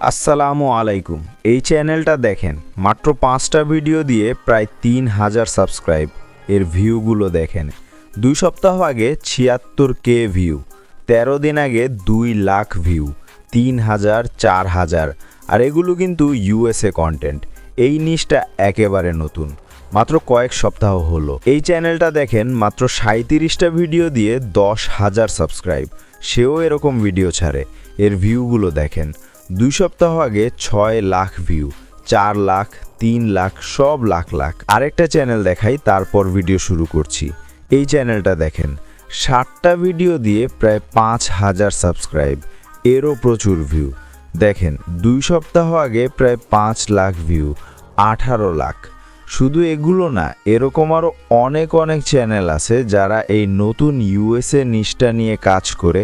আসসালামু আলাইকুম। এই চ্যানেলটা দেখেন, মাত্র 5টা ভিডিও দিয়ে প্রায় 3000 সাবস্ক্রাইব। এর ভিউগুলো দেখেন, 2 সপ্তাহ আগে 76K ভিউ, 13 দিন আগে 2 লাখ ভিউ, 3000, 4000। আর এগুলো কিন্তু ইউএসএ কন্টেন্ট। এই নিউজটা একেবারে নতুন, মাত্র কয়েক সপ্তাহ হলো। এই চ্যানেলটা দেখেন, মাত্র 37টা ভিডিও দিয়ে 10,000 সাবস্ক্রাইব। সেও এরকম ভিডিও ছাড়ে। এর ভিউগুলো দেখেন, 2 সপ্তাহ আগে 6 লাখ ভিউ, 4 লাখ, 3 লাখ, সব লাখ লাখ। আরেকটা চ্যানেল দেখাই, তারপর ভিডিও শুরু করছি। এই চ্যানেলটা দেখেন, 60টা ভিডিও দিয়ে প্রায় 5,000 সাবস্ক্রাইব। এরও প্রচুর ভিউ। দেখেন, 2 সপ্তাহ আগে প্রায় 5 লাখ ভিউ, 18 লাখ। শুধু এগুলো না, এরকম আরও অনেক চ্যানেল আছে যারা এই নতুন ইউএসএ নিশটা নিয়ে কাজ করে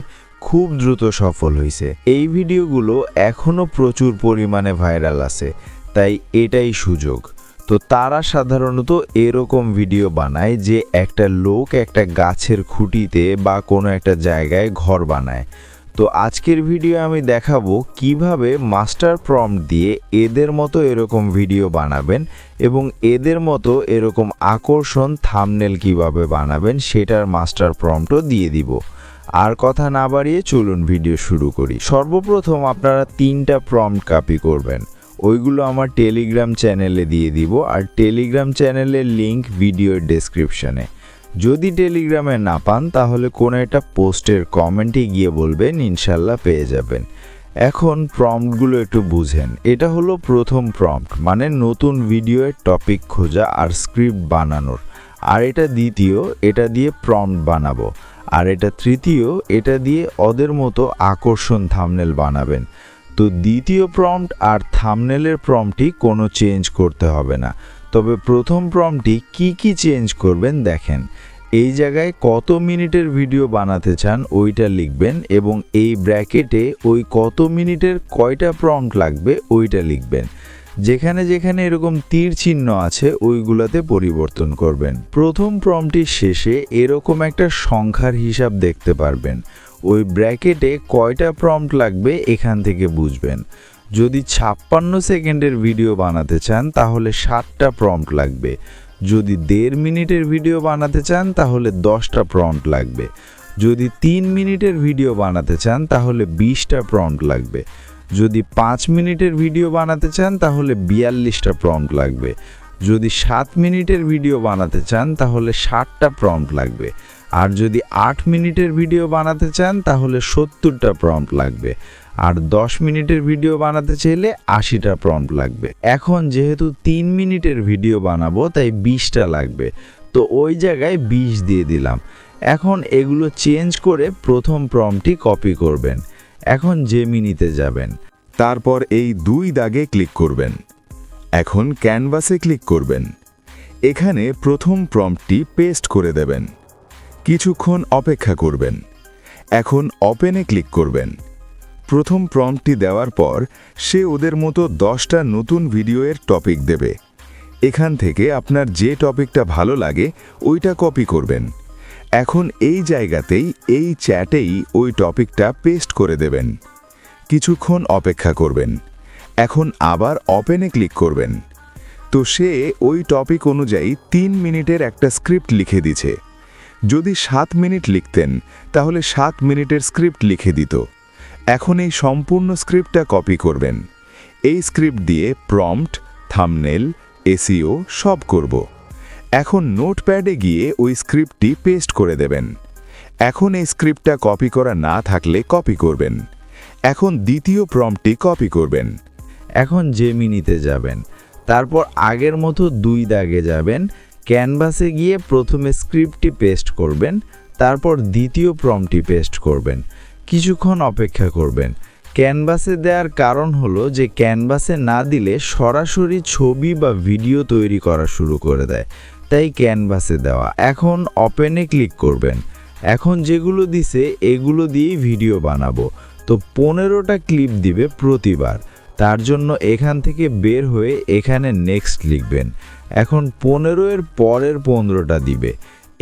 খুব দ্রুত সফল হয়েছে। এই ভিডিওগুলো এখনও প্রচুর পরিমাণে ভাইরাল আছে, তাই এটাই সুযোগ। তো তারা সাধারণত এরকম ভিডিও বানায় যে একটা লোক একটা গাছের খুঁটিতে বা কোনো একটা জায়গায় ঘর বানায়। তো আজকের ভিডিও আমি দেখাবো কিভাবে মাস্টার প্রম্পট দিয়ে এদের মতো এরকম ভিডিও বানাবেন এবং এদের মতো এরকম আকর্ষণ থাম্বনেল কিভাবে বানাবেন সেটার মাস্টার প্রম্পটও দিয়ে দিব। আর কথা না বাড়িয়ে চলুন ভিডিও শুরু করি। সর্বপ্রথম আপনারা 3টা প্রম্পট কপি করবেন, ওইগুলো আমার টেলিগ্রাম চ্যানেলে দিয়ে দিব। আর টেলিগ্রাম চ্যানেলের লিংক ভিডিওর ডেসক্রিপশনে। যদি টেলিগ্রামে না পান তাহলে কোনো একটা পোস্টের কমেন্টে গিয়ে বলবেন, ইনশাল্লাহ পেয়ে যাবেন। এখন প্রম্পটগুলো একটু বুঝেন। এটা হলো প্রথম প্রম্পট, মানে নতুন ভিডিওর টপিক খোঁজা আর স্ক্রিপ্ট বানানোর। আর এটা দ্বিতীয়, এটা দিয়ে প্রম্পট বানাবো। আর এটা তৃতীয়, এটা দিয়ে ওদের মতো আকর্ষণ থাম্বনেল বানাবেন। তো দ্বিতীয় প্রম্পট আর থাম্বনেলের প্রম্পটই কোনো চেঞ্জ করতে হবে না। তবে প্রথম প্রম্পটটি কি চেঞ্জ করবেন দেখেন। এই জায়গায় কত মিনিটের ভিডিও বানাতে চান ওইটা লিখবেন এবং এই ব্র্যাকেটে ওই কত মিনিটের কয়টা প্রম্পট লাগবে ওইটা লিখবেন। যেখানে যেখানে এরকম তীর চিহ্ন আছে ওইগুলোতে পরিবর্তন করবেন। প্রথম প্রম্পটটির শেষে এরকম একটা সংখ্যার হিসাব দেখতে পারবেন। ওই ব্র্যাকেটে কয়টা প্রম্পট লাগবে এখান থেকে বুঝবেন। যদি 56 সেকেন্ডের ভিডিও বানাতে চান তাহলে 7টা প্রম্পট লাগবে। যদি 1.5 মিনিটের ভিডিও বানাতে চান তাহলে 10টা প্রম্পট লাগবে। যদি 3 মিনিটের ভিডিও বানাতে চান তাহলে 20টা প্রম্পট লাগবে। যদি 5 মিনিটের ভিডিও বানাতে চান তাহলে 42টা প্রম্পট লাগবে। যদি 7 মিনিটের ভিডিও বানাতে চান তাহলে 60টা প্রম্পট লাগবে। আর যদি 8 মিনিটের ভিডিও বানাতে চান তাহলে 70টা প্রম্পট লাগবে। আর 10 মিনিটের ভিডিও বানাতে চাইলে 80টা প্রম্পট লাগবে। এখন যেহেতু 3 মিনিটের ভিডিও বানাবো তাই 20টা লাগবে, তো ওই জায়গায় 20 দিয়ে দিলাম। এখন এগুলো চেঞ্জ করে প্রথম প্রম্পটটি কপি করবেন। এখন জেমিনিতে যাবেন, তারপর এই 2 দাগে ক্লিক করবেন। এখন ক্যানভাসে ক্লিক করবেন। এখানে প্রথম প্রম্পটটি পেস্ট করে দেবেন। কিছুক্ষণ অপেক্ষা করবেন। এখন ওপেনে ক্লিক করবেন। প্রথম প্রম্পটটি দেওয়ার পর সে ওদের মতো 10টা নতুন ভিডিওর টপিক দেবে। এখান থেকে আপনার যে টপিকটা ভালো লাগে ওইটা কপি করবেন। এখন এই জায়গাতেই এই চ্যাটেই ওই টপিকটা পেস্ট করে দেবেন। কিছুক্ষণ অপেক্ষা করবেন। এখন আবার ওপেনে ক্লিক করবেন। তো সে ওই টপিক অনুযায়ী 3 মিনিটের একটা স্ক্রিপ্ট লিখে দিছে। যদি 7 মিনিট লিখতেন তাহলে 7 মিনিটের স্ক্রিপ্ট লিখে দিত। এখন এই সম্পূর্ণ স্ক্রিপ্টটা কপি করবেন। এই স্ক্রিপ্ট দিয়ে প্রম্পট, থাম্বনেল, এসইও সব করব। এখন নোটপ্যাডে গিয়ে ওই স্ক্রিপ্টটি পেস্ট করে দেবেন। এখন এই স্ক্রিপ্টটা কপি করা না থাকলে কপি করবেন। এখন দ্বিতীয় প্রম্পটটি কপি করবেন। এখন জেমিনিতে যাবেন, তারপর আগের মতো 2 দাগে যাবেন। ক্যানভাসে গিয়ে প্রথমে স্ক্রিপ্টটি পেস্ট করবেন, তারপর দ্বিতীয় প্রম্পটটি পেস্ট করবেন। কিছুক্ষণ অপেক্ষা করবেন। ক্যানভাসে দেওয়ার কারণ হলো যে ক্যানভাসে না দিলে সরাসরি ছবি বা ভিডিও তৈরি করা শুরু করে দেয়, তাই ক্যানভাসে দেওয়া। এখন ওপেনে ক্লিক করবেন। এখন যেগুলো দিছে এগুলো দিয়েই ভিডিও বানাবো। তো 15টা ক্লিপ দিবে প্রতিবার। তার জন্য এখান থেকে বের হয়ে এখানে নেক্সট লিখবেন। এখন 15 পরের 15টা দিবে।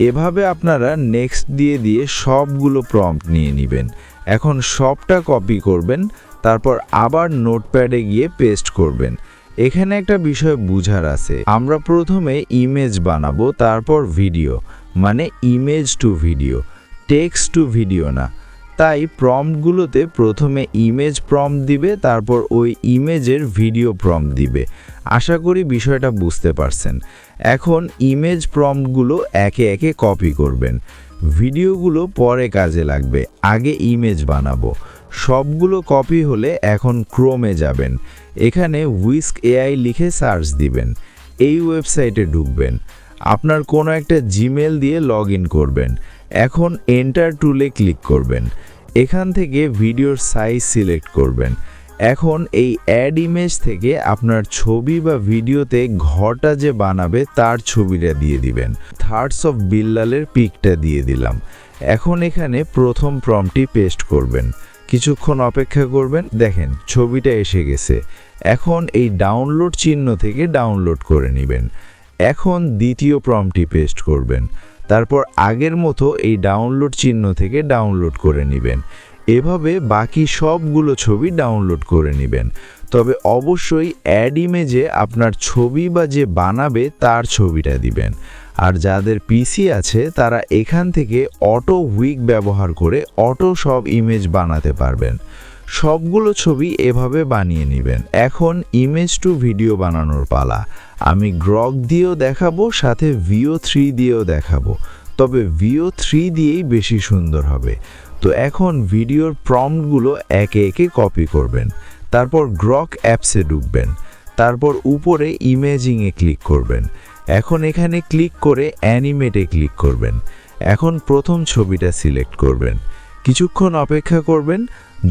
এভাবে আপনারা নেক্সট দিয়ে সবগুলো প্রম্পট নিয়ে নেবেন। এখন সবটা কপি করবেন, তারপর আবার নোটপ্যাডে গিয়ে পেস্ট করবেন। এখানে একটা বিষয় বুঝার আছে, আমরা প্রথমে ইমেজ বানাবো, তারপর ভিডিও, মানে image to video, text to video না। তাই প্রম্পটগুলোতে প্রথমে ইমেজ প্রম্পট দিবে, তারপর ওই ইমেজের ভিডিও প্রম্পট দিবে। আশা করি বিষয়টা বুঝতে পারছেন। এখন ইমেজ প্রম্পটগুলো একে একে কপি করবেন, ভিডিওগুলো পরে কাজে লাগবে, আগে ইমেজ বানাবো। সবগুলো কপি হলে এখন ক্রোমে যাবেন, এখানে হুইস্ক এআই লিখে সার্চ দিবেন, এই ওয়েবসাইটে ঢুকবেন, আপনার কোনো একটা জিমেল দিয়ে লগ ইন করবেন। এখন এন্টার টুলে ক্লিক করবেন, এখান থেকে ভিডিওর সাইজ সিলেক্ট করবেন। এখন এই অ্যাড ইমেজ থেকে আপনার ছবি বা ভিডিওতে ঘরটা যে বানাবে তার ছবিটা দিয়ে দিবেন। থার্ডস অফ বিল্লালের পিকটা দিয়ে দিলাম। এখন এখানে প্রথম প্রম্পটটি পেস্ট করবেন, কিছুক্ষণ অপেক্ষা করবেন, দেখেন ছবিটা এসে গেছে। এখন এই ডাউনলোড চিহ্ন থেকে ডাউনলোড করে নেবেন। এখন দ্বিতীয় প্রম্পটটি পেস্ট করবেন, তারপর আগের মতো এই ডাউনলোড চিহ্ন থেকে ডাউনলোড করে নেবেন। এভাবে বাকি সবগুলো ছবি ডাউনলোড করে নেবেন। তবে অবশ্যই অ্যাড ইমেজে আপনার ছবি বা যে বানাবে তার ছবিটা দিবেন। আর যাদের পিসি আছে তারা এখান থেকে অটো হুইক ব্যবহার করে অটো সব ইমেজ বানাতে পারবেন। সবগুলো ছবি এভাবে বানিয়ে নেবেন। এখন ইমেজ টু ভিডিও বানানোর পালা। আমি গ্রক দিয়েও দেখাবো, সাথে VO3 দিয়েও দেখাবো, তবে VO3 দিয়েই বেশি সুন্দর হবে। তো এখন ভিডিওর প্রম্পটগুলো একে একে কপি করবেন, তারপর গ্রক অ্যাপসে ঢুকবেন, তারপর উপরে ইমেজিংয়ে ক্লিক করবেন। এখন এখানে ক্লিক করে অ্যানিমেটে ক্লিক করবেন। এখন প্রথম ছবিটা সিলেক্ট করবেন, কিছুক্ষণ অপেক্ষা করবেন।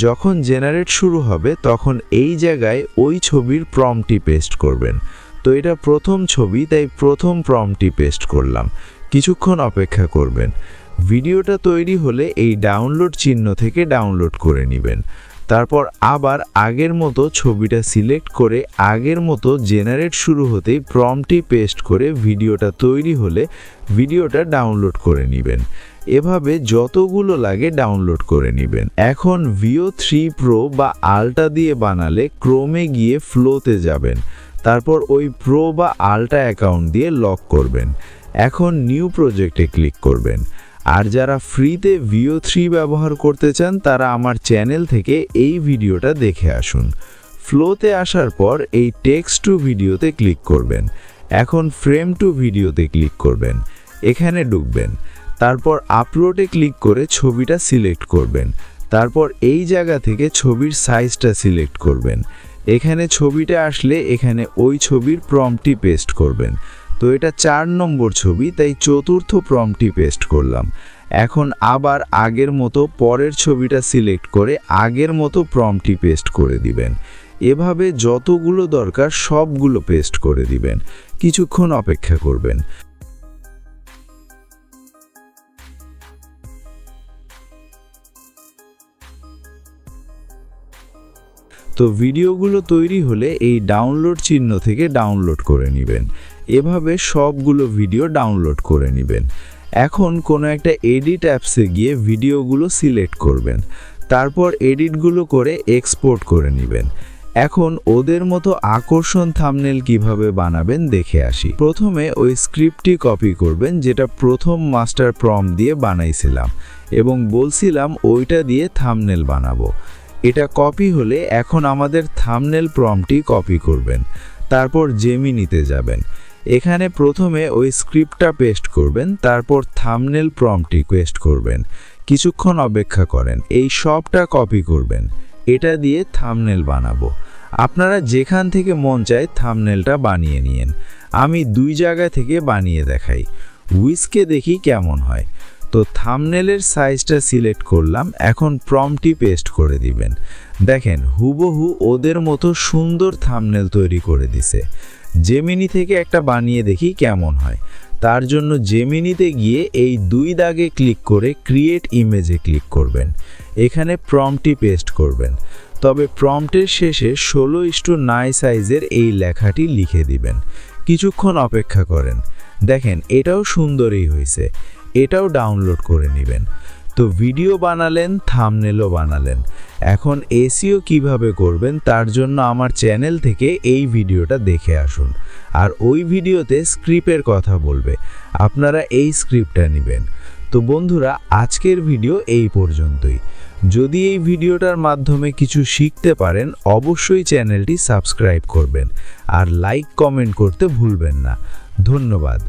যখন জেনারেট শুরু হবে তখন এই জায়গায় ওই ছবির প্রম্পটটি পেস্ট করবেন। তো এটা প্রথম ছবি, তাই প্রথম প্রম্পটটি পেস্ট করলাম, কিছুক্ষণ অপেক্ষা করবেন। ভিডিওটা তৈরি হলে এই ডাউনলোড চিহ্ন থেকে ডাউনলোড করে নেবেন। তারপর আবার আগের মতো ছবিটা সিলেক্ট করে আগের মতো জেনারেট শুরু হতেই প্রম্পটটি পেস্ট করে ভিডিওটা তৈরি হলে ভিডিওটা ডাউনলোড করে নেবেন। এভাবে যতগুলো লাগে ডাউনলোড করে নেবেন। এখন VO3 প্রো বা আল্ট্রা দিয়ে বানালে ক্রোমে গিয়ে ফ্লোতে যাবেন, তারপর ওই প্রো বা আল্ট্রা অ্যাকাউন্ট দিয়ে লক করবেন। এখন নিউ প্রজেক্টে ক্লিক করবেন। আর যারা ফ্রিতে VO3 ব্যবহার করতে চান তারা আমার চ্যানেল থেকে এই ভিডিওটা দেখে আসুন। ফ্লোতে আসার পর এই টেক্সট টু ভিডিওতে ক্লিক করবেন। এখন ফ্রেম টু ভিডিওতে ক্লিক করবেন, এখানে ঢুকবেন, তারপর আপলোডে ক্লিক করে ছবিটা সিলেক্ট করবেন। তারপর এই জায়গা থেকে ছবির সাইজটা সিলেক্ট করবেন। এখানে ছবিটা আসলে এখানে ওই ছবির প্রম্পটটি পেস্ট করবেন। তো এটা 4 নম্বর ছবি, তাই চতুর্থ প্রম্পটটি পেস্ট করলাম। এখন আবার আগের মতো পরের ছবিটা সিলেক্ট করে আগের মতো প্রম্পটটি পেস্ট করে দিবেন। এভাবে যতগুলো দরকার সবগুলো পেস্ট করে দিবেন, কিছুক্ষণ অপেক্ষা করবেন। তো ভিডিওগুলো তৈরি হলে এই ডাউনলোড চিহ্ন থেকে ডাউনলোড করে নেবেন। এভাবে সবগুলো ভিডিও ডাউনলোড করে নেবেন। এখন কোনো একটা এডিট অ্যাপসে গিয়ে ভিডিওগুলো সিলেক্ট করবেন, তারপর এডিটগুলো করে এক্সপোর্ট করে নেবেন। এখন ওদের মতো আকর্ষণ থাম্বনেল কিভাবে বানাবেন দেখে আসি। প্রথমে ওই স্ক্রিপ্টটি কপি করবেন যেটা প্রথম মাস্টার প্রম্পট দিয়ে বানাইছিলাম এবং বলছিলাম ওইটা দিয়ে থাম্বনেল বানাবো। এটা কপি হলে এখন আমাদের থাম্বনেল প্রম্পটটি কপি করবেন, তারপর জেমিনিতে যাবেন। এখানে প্রথমে ওই স্ক্রিপ্টটা পেস্ট করবেন, তারপর থাম্বনেল প্রম্পটটি পেস্ট করবেন, কিছুক্ষণ অপেক্ষা করেন। এই সবটা কপি করবেন, এটা দিয়ে থাম্বনেল বানাবো। আপনারা যেখান থেকে মন চায় থাম্বনেলটা বানিয়ে নিন। আমি 2 জায়গা থেকে বানিয়ে দেখাই, হুইস্কে দেখি কেমন হয়। তো থাম্বনেলের সাইজটা সিলেক্ট করলাম। এখন প্রম্পটটি পেস্ট করে দিবেন। দেখেন হুবহু ওদের মতো সুন্দর থাম্বনেল তৈরি করে দিছে। জেমিনি থেকে একটা বানিয়ে দেখি কেমন হয়। তার জন্য জেমিনিতে গিয়ে এই 2 দাগে ক্লিক করে ক্রিয়েট ইমেজে ক্লিক করবেন। এখানে প্রম্পটটি পেস্ট করবেন, তবে প্রম্পটের শেষে 16:9 সাইজের এই লেখাটি লিখে দিবেন। কিছুক্ষণ অপেক্ষা করেন। দেখেন এটাও সুন্দরই হয়েছে, এটাও ডাউনলোড করে নেবেন। তো ভিডিও বানালেন, থাম্বনেলও বানালেন। এখন এসইও কিভাবে করবেন তার জন্য আমার চ্যানেল থেকে এই ভিডিওটা দেখে আসুন। আর ওই ভিডিওতে স্ক্রিপ্টের কথা বলবে, আপনারা এই স্ক্রিপ্টটা নেবেন। তো বন্ধুরা, আজকের ভিডিও এই পর্যন্তই। যদি এই ভিডিওটার মাধ্যমে কিছু শিখতে পারেন, অবশ্যই চ্যানেলটি সাবস্ক্রাইব করবেন আর লাইক কমেন্ট করতে ভুলবেন না। ধন্যবাদ।